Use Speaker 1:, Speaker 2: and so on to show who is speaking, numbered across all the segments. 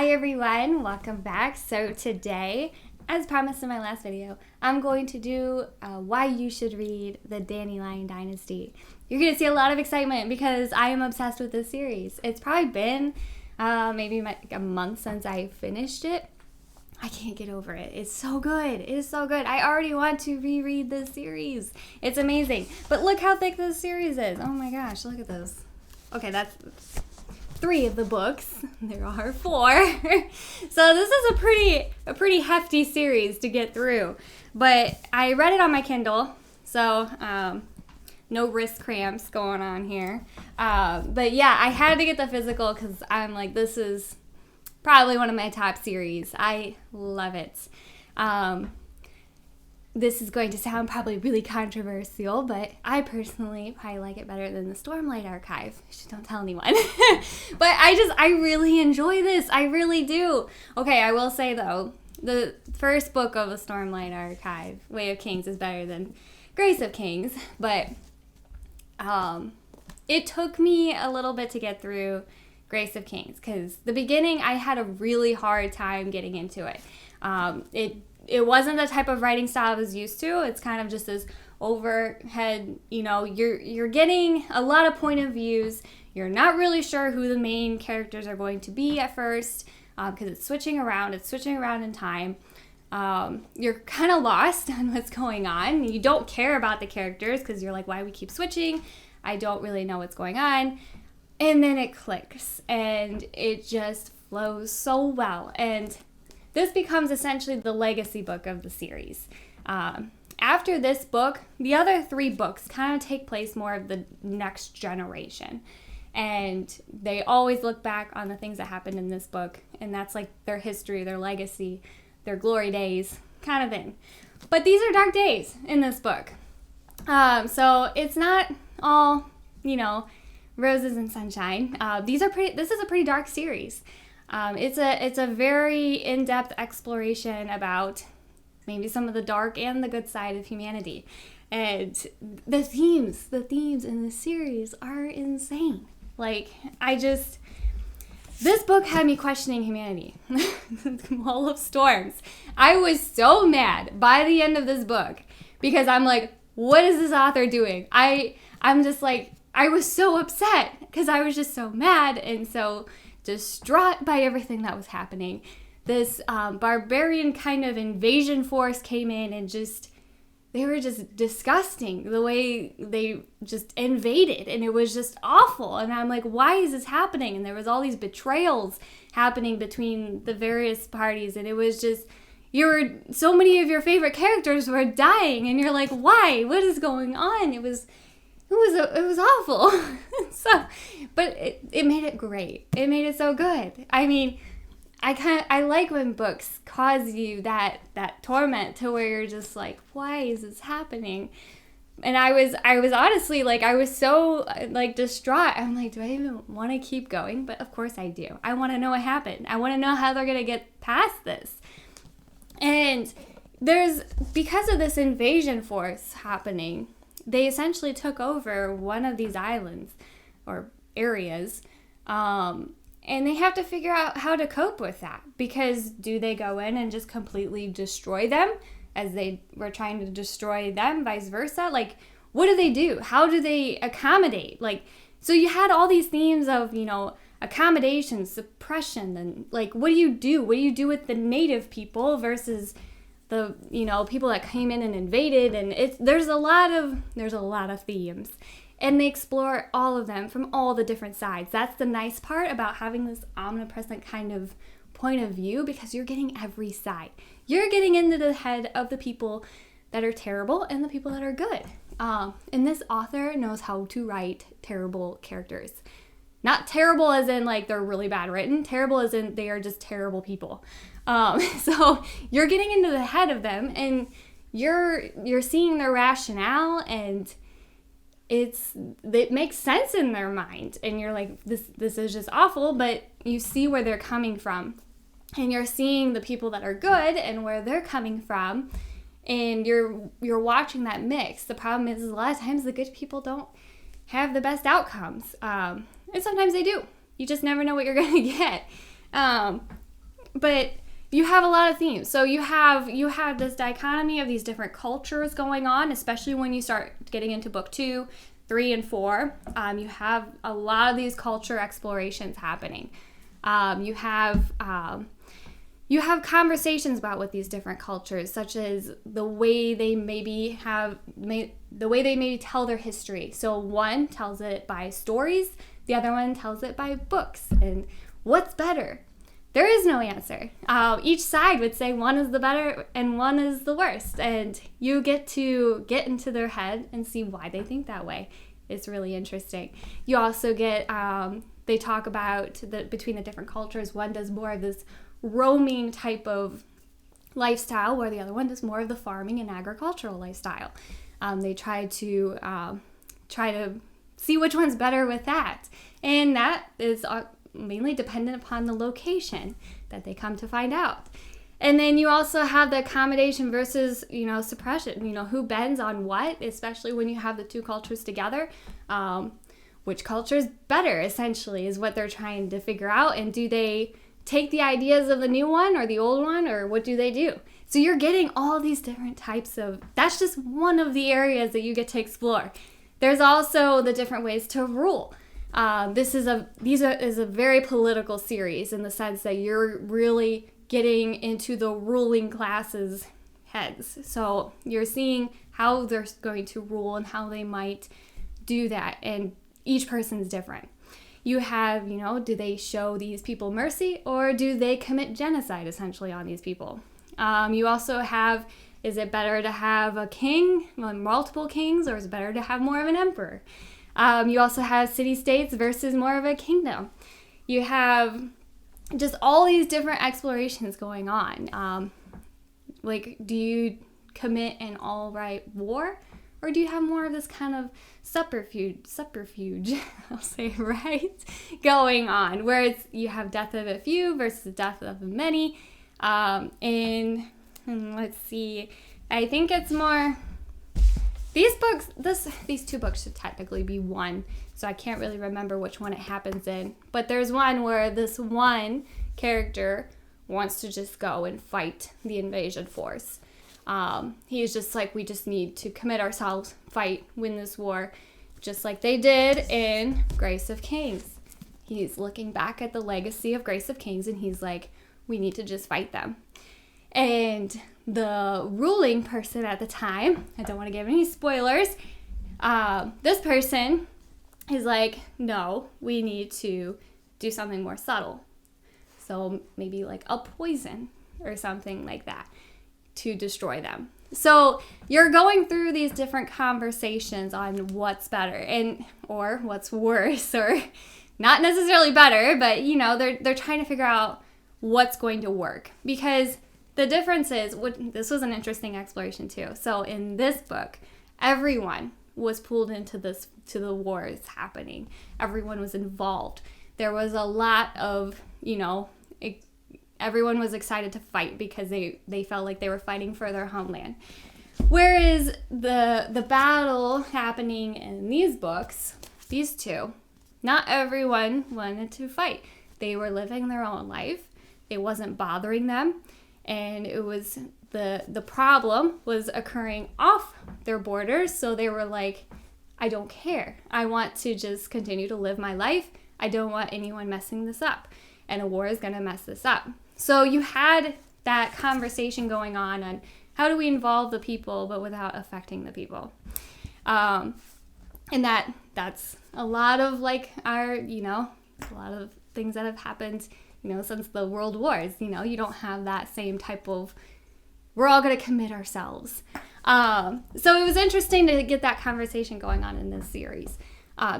Speaker 1: Hi everyone, welcome back. So today, as promised in my last video, I'm going to do why you should read the Dandelion Dynasty. You're going to see a lot of excitement because I am obsessed with this series. It's probably been maybe a month since I finished it. I can't get over it. It's so good. It is so good. I already want to reread this series. It's amazing. But look how thick this series is. Oh my gosh, look at this. Okay, that's 3 of the books. There are 4. So this is a pretty hefty series to get through. But I read it on my Kindle, so no wrist cramps going on here. But yeah, I had to get the physical because I'm like, this is probably one of my top series. I love it. This is going to sound probably really controversial, but I personally probably like it better than the Stormlight Archive. Just don't tell anyone. But I really enjoy this. I really do. Okay, I will say though, the first book of the Stormlight Archive, Way of Kings, is better than Grace of Kings, but it took me a little bit to get through Grace of Kings because the beginning I had a really hard time getting into it. It wasn't the type of writing style I was used to. It's kind of just this overhead, you're getting a lot of point of views. You're not really sure who the main characters are going to be at first because it's switching around. It's switching around in time. You're kind of lost on what's going on. You don't care about the characters because you're like, why do we keep switching? I don't really know what's going on. And then it clicks and it just flows so well. And this becomes essentially the legacy book of the series. After this book, the other 3 books kind of take place more of the next generation. And they always look back on the things that happened in this book. And that's like their history, their legacy, their glory days kind of thing. But these are dark days in this book. So it's not all, roses and sunshine. This is a pretty dark series. It's a very in-depth exploration about maybe some of the dark and the good side of humanity. And the themes in this series are insane. This book had me questioning humanity. Wall of Storms. I was so mad by the end of this book because I'm like, what is this author doing? I'm just like, I was so upset because I was just so mad and so distraught by everything that was happening. This barbarian kind of invasion force came in and they were just disgusting the way they just invaded, and it was just awful. And I'm like, why is this happening? And there was all these betrayals happening between the various parties, and it was just, so many of your favorite characters were dying, and you're like, why? What is going on? It was awful. But it made it great. It made it so good. I mean, I like when books cause you that torment to where you're just like, why is this happening? And I was honestly I was so distraught. I'm like, do I even want to keep going? But of course I do. I want to know what happened. I want to know how they're going to get past this. And because of this invasion force happening, they essentially took over one of these islands or areas, and they have to figure out how to cope with that. Because do they go in and just completely destroy them as they were trying to destroy them, vice versa? What do they do? How do they accommodate? So you had all these themes of, accommodation, suppression, and what do you do? What do you do with the native people versus the people that came in and invaded? And there's a lot of themes, and they explore all of them from all the different sides. That's the nice part about having this omnipresent kind of point of view, because you're getting every side. You're getting into the head of the people that are terrible and the people that are good. And this author knows how to write terrible characters. Not terrible as in they're really bad written. Terrible as in they are just terrible people. So you're getting into the head of them, and you're seeing their rationale, and it makes sense in their mind, and you're like, this is just awful, but you see where they're coming from, and you're seeing the people that are good and where they're coming from, and you're watching that mix. The problem is a lot of times the good people don't have the best outcomes, and sometimes they do. You just never know what you're gonna get. but you have a lot of themes. So you have this dichotomy of these different cultures going on, especially when you start getting into book 2, 3, and 4. You have a lot of these culture explorations happening. You have conversations about what these different cultures, such as the way they maybe tell their history. So one tells it by stories, the other one tells it by books. And what's better? There is no answer. Each side would say one is the better and one is the worst. And you get to get into their head and see why they think that way. It's really interesting. You also get, they talk about between the different cultures. One does more of this roaming type of lifestyle, where the other one does more of the farming and agricultural lifestyle. They try to see which one's better with that. And that is mainly dependent upon the location that they come to find out. And then you also have the accommodation versus, suppression, who bends on what, especially when you have the two cultures together. Which culture is better, essentially, is what they're trying to figure out. And do they take the ideas of the new one or the old one, or what do they do? So you're getting all these different types of, that's just one of the areas that you get to explore. There's also the different ways to rule. This is a very political series, in the sense that you're really getting into the ruling classes' heads. So you're seeing how they're going to rule and how they might do that, and each person's different. You have, do they show these people mercy, or do they commit genocide essentially on these people? You also have, is it better to have a king, multiple kings, or is it better to have more of an emperor? You also have city-states versus more of a kingdom. You have just all these different explorations going on. Do you commit an all-right war, or do you have more of this kind of subterfuge, I'll say it right, going on, where you have death of a few versus death of the many. And let's see, I think it's more, these two books should technically be one, so I can't really remember which one it happens in. But there's one where this one character wants to just go and fight the invasion force. He's just like, we just need to commit ourselves, fight, win this war, just like they did in Grace of Kings. He's looking back at the legacy of Grace of Kings, and he's like, we need to just fight them. And the ruling person at the time, I don't want to give any spoilers, this person is like, no, we need to do something more subtle. So maybe like a poison or something like that to destroy them. So you're going through these different conversations on what's better or what's worse, or not necessarily better, but they're trying to figure out what's going to work, because the difference is, this was an interesting exploration too. So in this book, everyone was pulled into the wars happening. Everyone was involved. There was a lot of, everyone was excited to fight because they felt like they were fighting for their homeland. Whereas the battle happening in these books, these two, not everyone wanted to fight. They were living their own life. It wasn't bothering them. And it was the problem was occurring off their borders. So they were like, I don't care. I want to just continue to live my life. I don't want anyone messing this up. And a war is going to mess this up. So you had that conversation going on how do we involve the people but without affecting the people. And that's a lot of a lot of things that have happened, since the world wars. You don't have that same type of, we're all going to commit ourselves. So it was interesting to get that conversation going on in this series.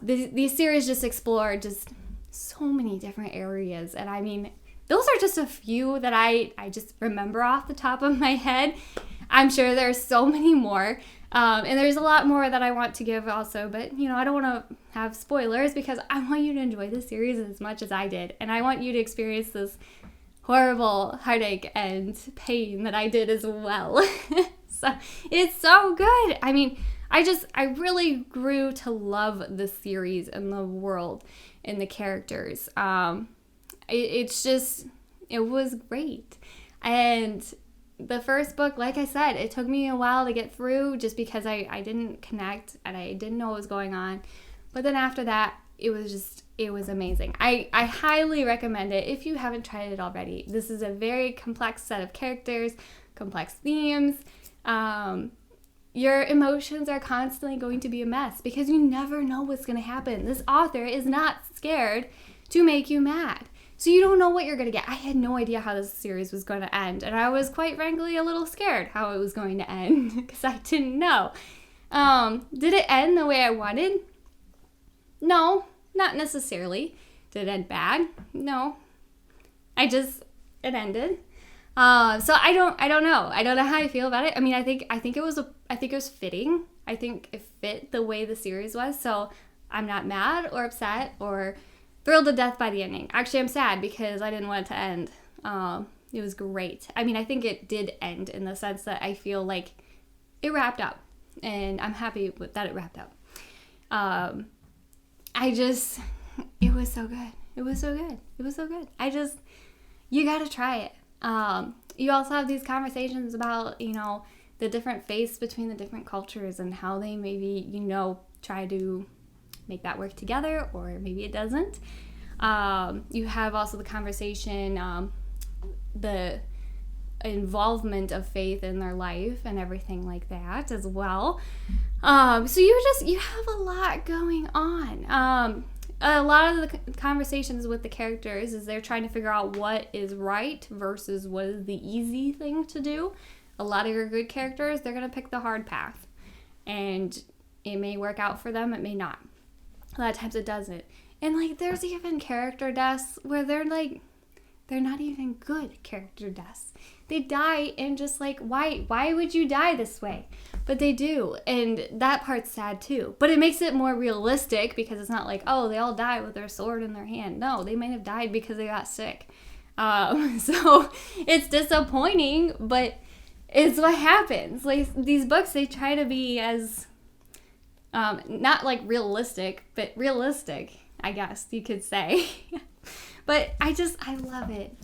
Speaker 1: These series just explore just so many different areas. And I mean, those are just a few that I just remember off the top of my head. I'm sure there's so many more. And there's a lot more that I want to give also. But, I don't want to have spoilers, because I want you to enjoy this series as much as I did. And I want you to experience this horrible heartache and pain that I did as well. So it's so good. I mean, I really grew to love the series and the world and the characters. It's just It was great. And the first book, like I said, it took me a while to get through just because I didn't connect and I didn't know what was going on. But then after that, it was amazing. I highly recommend it if you haven't tried it already. This is a very complex set of characters, complex themes. Your emotions are constantly going to be a mess because you never know what's going to happen. This author is not scared to make you mad. So you don't know what you're going to get. I had no idea how this series was going to end. And I was quite frankly a little scared how it was going to end because I didn't know. Did it end the way I wanted? No, not necessarily. Did it end bad? No. It ended. So I don't know. I don't know how I feel about it. I mean, I think it was fitting. I think it fit the way the series was. So I'm not mad or upset or thrilled to death by the ending. Actually, I'm sad because I didn't want it to end. It was great. I mean, I think it did end in the sense that I feel like it wrapped up, and I'm happy that it wrapped up. It was so good. It was so good. It was so good. You gotta try it. You also have these conversations about, the different faiths between the different cultures and how they maybe, try to make that work together, or maybe it doesn't. You have also the conversation, the involvement of faith in their life and everything like that as well. So you have a lot going on. A lot of the conversations with the characters is they're trying to figure out what is right versus what is the easy thing to do. A lot of your good characters, they're going to pick the hard path. And it may work out for them, it may not. A lot of times it doesn't. And there's even character deaths where they're not even good character deaths. They die and just why would you die this way? But they do, and that part's sad too. But it makes it more realistic because it's not they all die with their sword in their hand. No, they might have died because they got sick. So it's disappointing, but it's what happens. These books, they try to be as not realistic, but realistic, I guess you could say. But I love it.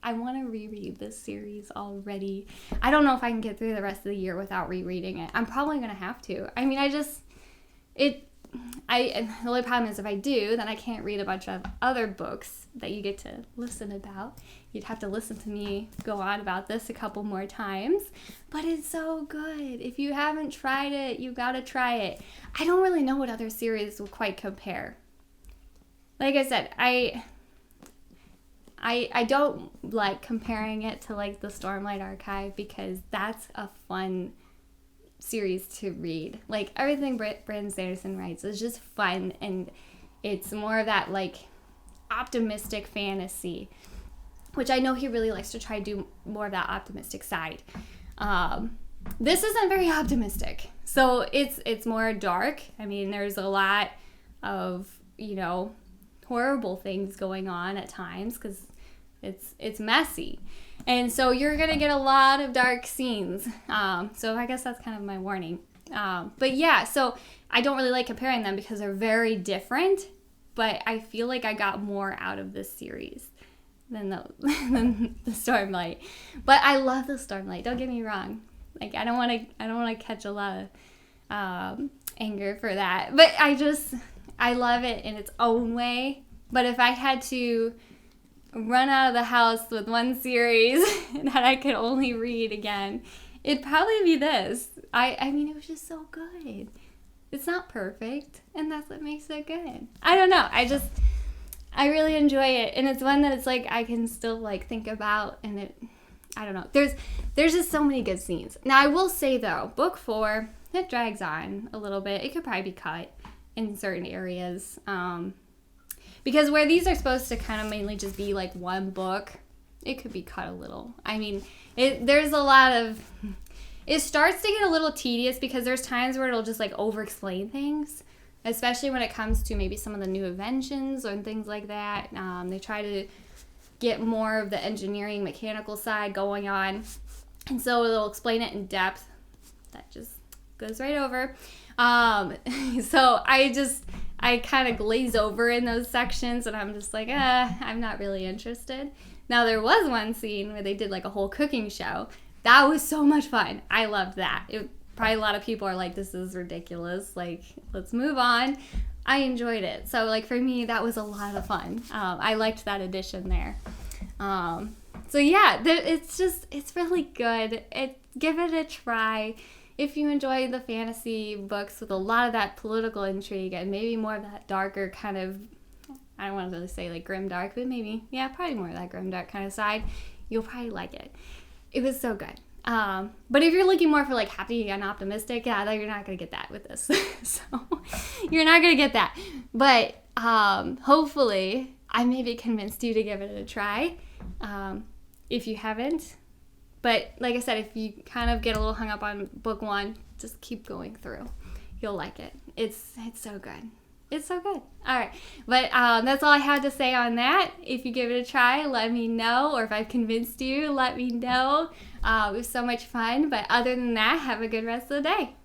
Speaker 1: I want to reread this series already. I don't know if I can get through the rest of the year without rereading it. I'm probably going to have to. I mean, the only problem is if I do, then I can't read a bunch of other books that you get to listen about. You'd have to listen to me go on about this a couple more times. But it's so good. If you haven't tried it, you got to try it. I don't really know what other series will quite compare. Like I said, I don't like comparing it to the Stormlight Archive because that's a fun series to read. Everything Brandon Sanderson writes is just fun, and it's more of that optimistic fantasy, which I know he really likes to try to do more of that optimistic side. This isn't very optimistic, so it's more dark. I mean, there's a lot of horrible things going on at times because it's messy, and so you're gonna get a lot of dark scenes. So I guess that's kind of my warning. But yeah, so I don't really like comparing them because they're very different. But I feel like I got more out of this series than the Stormlight. But I love the Stormlight. Don't get me wrong. I don't want to catch a lot of anger for that. But I love it in its own way. But if I had to run out of the house with one series that I could only read again, it'd probably be this. I mean, it was just so good. It's not perfect, and that's what makes it good. I don't know. I really enjoy it, and it's one that it's I can still think about, and I don't know. There's just so many good scenes. Now, I will say though, book 4, it drags on a little bit. It could probably be cut in certain areas. Because where these are supposed to kind of mainly just be one book, it could be cut a little. I mean, there's a lot of... It starts to get a little tedious because there's times where it'll just over-explain things, especially when it comes to maybe some of the new inventions or things like that. They try to get more of the engineering, mechanical side going on, and so they'll explain it in depth. That just goes right over. So I kind of glaze over in those sections, and I'm just I'm not really interested. Now, there was one scene where they did like a whole cooking show. That was so much fun. I loved that. Probably a lot of people are like, this is ridiculous. Like, let's move on. I enjoyed it. So, like, for me, that was a lot of fun. I liked that addition there. So, yeah, it's really good. Give it a try. If you enjoy the fantasy books with a lot of that political intrigue and maybe more of that darker kind of, I don't want to really say like grim dark, but maybe, yeah, probably more of that grim dark kind of side, you'll probably like it. It was so good. But if you're looking more for like happy and optimistic, yeah, you're not going to get that with this. So you're not going to get that. But hopefully I maybe convinced you to give it a try. If you haven't. But like I said, if you kind of get a little hung up on book one, just keep going through. You'll like it. It's so good. It's so good. All right. But that's all I had to say on that. If you give it a try, let me know. Or if I've convinced you, let me know. It was so much fun. But other than that, have a good rest of the day.